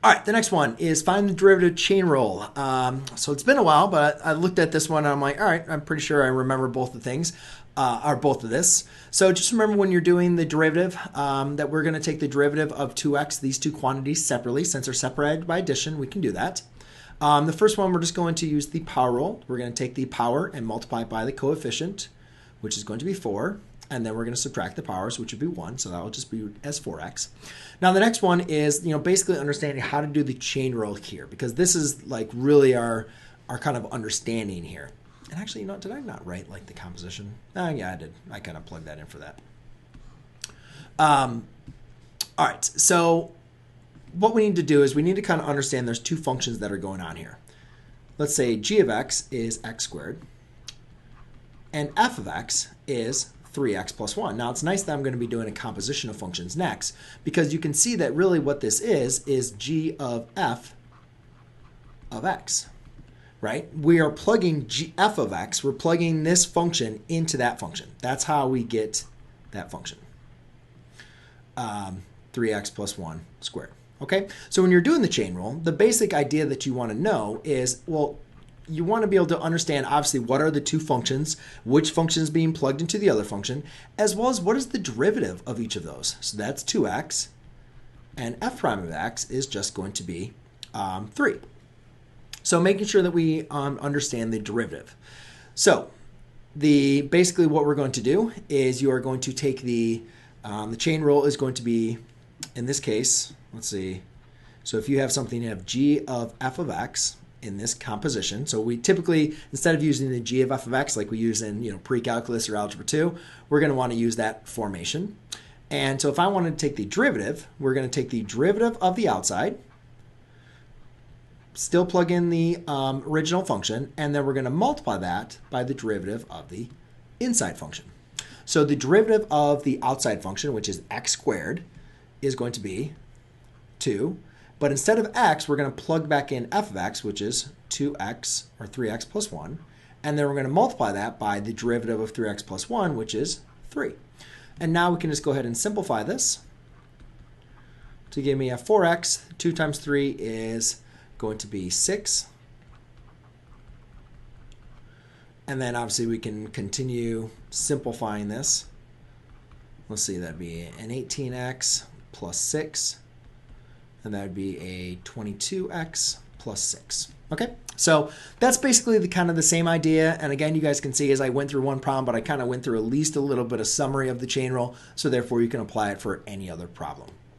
All right, the next one is find the derivative chain rule. So it's been a while, but I looked at this one and I'm like, all right, I'm pretty sure I remember both the things, or both of this. So just remember when you're doing the derivative that we're going to take the derivative of 2x, these two quantities separately. Since they're separated by addition, we can do that. The first one, we're just going to use the power rule. We're going to take the power and multiply it by the coefficient, which is going to be 4. And then we're going to subtract the powers, which would be 1. So that will just be as 4x. Now the next one is, basically understanding how to do the chain rule here, because this is like really our kind of understanding here. And actually, did I not write like the composition? Yeah, I did. I kind of plugged that in for that. All right. So what we need to do is we need to kind of understand there's two functions that are going on here. Let's say g of x is x squared, and f of x is 3x plus 1. Now, it's nice that I'm going to be doing a composition of functions next, because you can see that really what this is g of f of x, right? We are plugging f of x. We're plugging this function into that function. That's how we get that function, 3x plus 1 squared. Okay, so when you're doing the chain rule, the basic idea that you want to know is, well, you want to be able to understand, obviously, what are the two functions, which function is being plugged into the other function, as well as what is the derivative of each of those. So that's 2x, and f prime of x is just going to be 3. So making sure that we understand the derivative. So basically what we're going to do is you are going to take the chain rule is going to be, in this case, let's see. So if you have something, you have g of f of x in this composition. So we typically, instead of using the g of f of x like we use in pre-calculus or algebra 2, we're going to want to use that formation. And so if I wanted to take the derivative, we're going to take the derivative of the outside, still plug in the original function, and then we're going to multiply that by the derivative of the inside function. So the derivative of the outside function, which is x squared, is going to be 2. But instead of x, we're going to plug back in f of x, which is 2x or 3x plus 1. And then we're going to multiply that by the derivative of 3x plus 1, which is 3. And now we can just go ahead and simplify this to give me a 4x. 2 times 3 is going to be 6. And then obviously we can continue simplifying this. Let's see, that'd be an 18x plus 6. And that would be a 22x plus 6. Okay, so that's basically the kind of the same idea. And again, you guys can see as I went through one problem, but I kind of went through at least a little bit of summary of the chain rule. So therefore, you can apply it for any other problem.